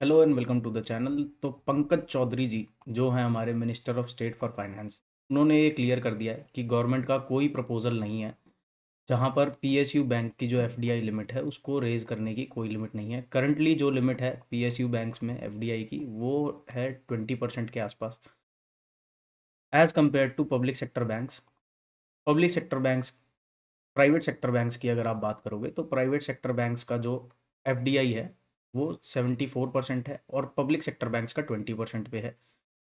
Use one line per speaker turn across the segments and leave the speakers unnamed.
Hello and welcome to the channel. तो पंकज चौधरी जी जो हैं हमारे minister of state for finance, उन्होंने ये क्लियर कर दिया है कि गवर्नमेंट का कोई प्रपोजल नहीं है जहां पर पीएसयू बैंक की जो एफडीआई लिमिट है उसको रेज करने की कोई लिमिट नहीं है। करंटली जो लिमिट है पीएसयू बैंक्स में एफडीआई की वो है 20% के आसपास, as compare to public sector banks. Public sector banks, private sector banks की अगर आप बात करोगे तो प्राइवेट सेक्टर बैंक्स का जो एफडीआई है वो 74% है और पब्लिक सेक्टर बैंक्स का 20% पे है।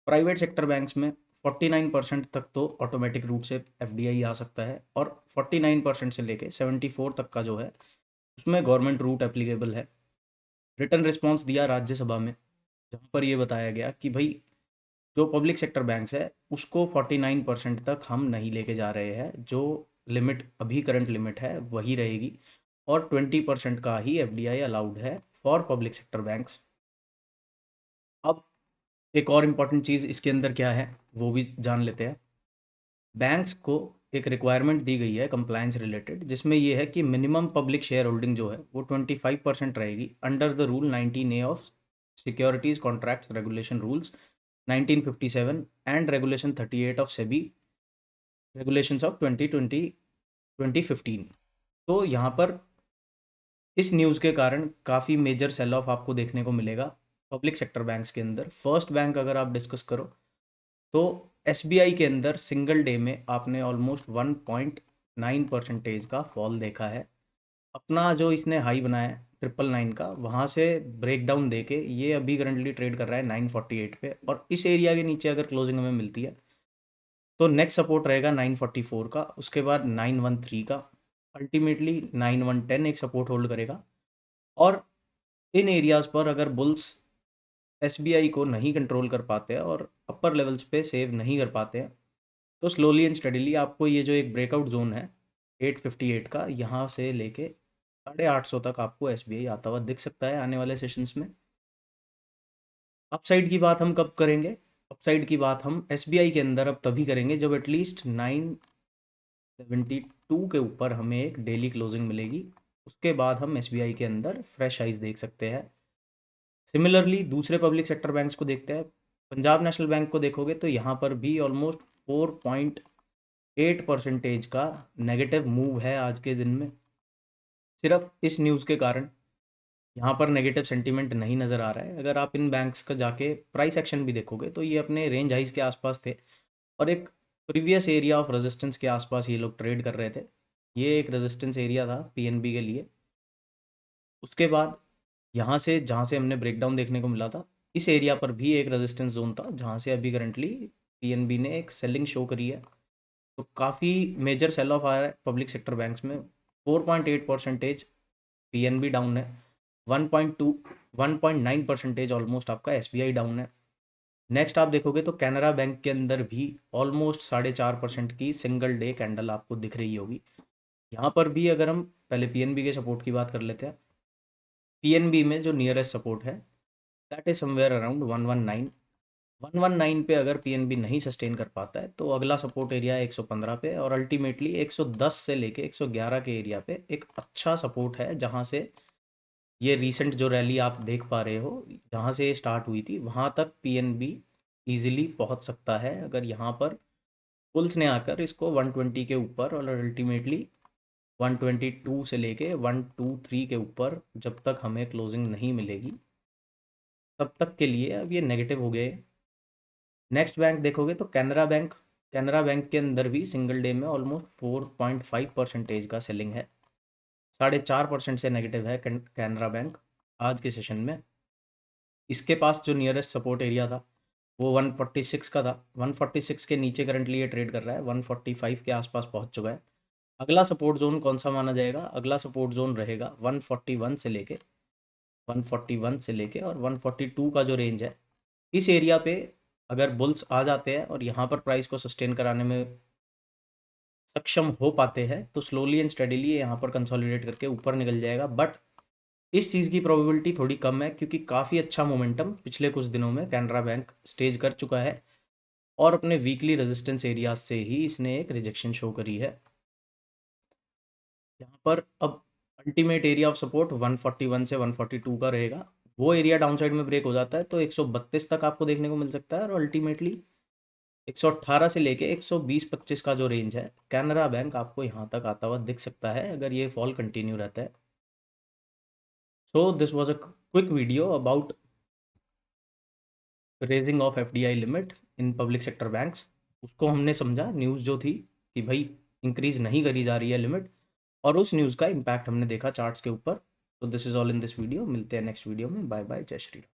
प्राइवेट सेक्टर बैंक्स में 49% तक तो ऑटोमेटिक रूट से एफडीआई आ सकता है और 49% से लेके 74 तक का जो है उसमें गवर्नमेंट रूट एप्लीकेबल है। रिटर्न रिस्पॉन्स दिया राज्यसभा में, जहाँ पर ये बताया गया कि भाई जो पब्लिक सेक्टर बैंक्स है उसको 49% तक हम नहीं लेके जा रहे हैं, जो लिमिट अभी करंट लिमिट है वही रहेगी और 20% का ही एफडीआई अलाउड है फॉर पब्लिक सेक्टर बैंक्स। अब एक और इम्पॉर्टेंट चीज़ इसके अंदर क्या है वो भी जान लेते हैं। बैंक्स को एक रिक्वायरमेंट दी गई है कंप्लायंस रिलेटेड, जिसमें ये है कि मिनिमम पब्लिक शेयर होल्डिंग जो है वो 25% रहेगी under the rule 19A of securities contract regulation rules 1957 and regulation 38 of SEBI regulations of 2020 2015। तो यहाँ पर इस न्यूज़ के कारण काफ़ी मेजर सेल ऑफ आपको देखने को मिलेगा पब्लिक सेक्टर बैंक्स के अंदर। फर्स्ट बैंक अगर आप डिस्कस करो तो एसबीआई के अंदर सिंगल डे में आपने ऑलमोस्ट 1.9% का फॉल देखा है। अपना जो इसने हाई बनाया है 999 का, वहाँ से ब्रेक डाउन देके ये अभी करंटली ट्रेड कर रहा है 948 पे, और इस एरिया के नीचे अगर क्लोजिंग हमें मिलती है तो नेक्स्ट सपोर्ट रहेगा 944 का, उसके बाद 913 का, अल्टीमेटली 9110 एक सपोर्ट होल्ड करेगा। और इन एरियाज पर अगर बुल्स एसबीआई को नहीं कंट्रोल कर पाते हैं और अपर लेवल्स पे सेव नहीं कर पाते हैं तो स्लोली एंड स्टडीली आपको ये जो एक ब्रेकआउट जोन है 858 का, यहाँ से लेके 850 तक आपको एसबीआई आता हुआ दिख सकता है आने वाले सेशंस में। अपसाइड की बात हम कब करेंगे? अपसाइड की बात हम एसबीआई के अंदर अब तभी करेंगे जब एटलीस्ट 972 के ऊपर हमें एक डेली क्लोजिंग मिलेगी। उसके बाद हम एसबीआई के अंदर फ्रेश आइज देख सकते हैं। सिमिलरली दूसरे पब्लिक सेक्टर बैंक्स को देखते हैं। पंजाब नेशनल बैंक को देखोगे तो यहाँ पर भी ऑलमोस्ट 4.8% का नेगेटिव मूव है आज के दिन में। सिर्फ इस न्यूज़ के कारण यहाँ पर नेगेटिव सेंटीमेंट नहीं नज़र आ रहा है। अगर आप इन बैंक्स का जाके प्राइस एक्शन भी देखोगे तो ये अपने रेंज हाइज के आसपास थे और एक प्रीवियस एरिया ऑफ रेजिस्टेंस के आसपास ये लोग ट्रेड कर रहे थे। ये एक रेजिस्टेंस एरिया था पीएनबी के लिए। उसके बाद यहाँ से जहाँ से हमने ब्रेकडाउन देखने को मिला था, इस एरिया पर भी एक रेजिस्टेंस जोन था जहाँ से अभी करंटली पीएनबी ने एक सेलिंग शो करी है। तो काफ़ी मेजर सेल ऑफ आ रहा है पब्लिक सेक्टर बैंक्स में। 4.8% पीएनबी डाउन है, 1.2 1.9% ऑलमोस्ट आपका एसबीआई डाउन है। नेक्स्ट आप देखोगे तो कैनरा बैंक के अंदर भी ऑलमोस्ट 4.5% की सिंगल डे कैंडल आपको दिख रही होगी। यहाँ पर भी अगर हम पहले पीएनबी के सपोर्ट की बात कर लेते हैं, पीएनबी में जो नियरेस्ट सपोर्ट है दैट इज समवेयर अराउंड 119 पे। अगर पीएनबी नहीं सस्टेन कर पाता है तो अगला सपोर्ट एरिया है 115 पे और अल्टीमेटली 110 से लेके 111 के एरिया पे एक अच्छा सपोर्ट है, जहां से ये रीसेंट जो रैली आप देख पा रहे हो जहां से ये स्टार्ट हुई थी वहां तक पीएनबी इजीली पहुंच सकता है अगर यहाँ पर पुल्स ने आकर इसको 120 के ऊपर और अल्टीमेटली 122 से लेके 123 के ऊपर जब तक हमें क्लोजिंग नहीं मिलेगी तब तक के लिए अब ये नेगेटिव हो गए। नेक्स्ट बैंक देखोगे तो कैनरा बैंक। कैनरा बैंक के अंदर भी सिंगल डे में ऑलमोस्ट 4.5% का सेलिंग है। 4.5% से नेगेटिव है कैनरा बैंक आज के सेशन में। इसके पास जो नियरेस्ट सपोर्ट एरिया था वो 146 का था। 146 के नीचे करंटली ये ट्रेड कर रहा है, 145 के आसपास पहुंच चुका है। अगला सपोर्ट जोन कौन सा माना जाएगा? अगला सपोर्ट जोन रहेगा 141 से लेके 141 से लेके और 142 का जो रेंज है। इस एरिया पे अगर बुल्स आ जाते हैं और यहाँ पर प्राइस को सस्टेन कराने में सक्षम हो पाते हैं तो स्लोली एंड स्टडीली यहाँ पर कंसोलिडेट करके ऊपर निकल जाएगा। बट इस चीज़ की प्रोबेबिलिटी थोड़ी कम है क्योंकि काफ़ी अच्छा मोमेंटम पिछले कुछ दिनों में कैनरा बैंक स्टेज कर चुका है और अपने वीकली रेजिस्टेंस एरियाज से ही इसने एक रिजेक्शन शो करी है। यहाँ पर अब अल्टीमेट एरिया ऑफ सपोर्ट 141 से 142 का रहेगा, वो एरिया डाउन साइड में ब्रेक हो जाता है तो 132 तक आपको देखने को मिल सकता है, और अल्टीमेटली 118 से लेके 120-25 का जो रेंज है, कैनरा बैंक आपको यहाँ तक आता हुआ दिख सकता है अगर ये फॉल कंटिन्यू रहता है। So this was a quick video about raising of FDI limit in public sector banks. उसको हमने समझा, न्यूज़ जो थी कि भाई इंक्रीज नहीं करी जा रही है लिमिट, और उस न्यूज़ का इम्पैक्ट हमने देखा चार्ट्स के ऊपर। तो this is all in this video, मिलते हैं नेक्स्ट वीडियो में। बाय बाय, जय श्री राम।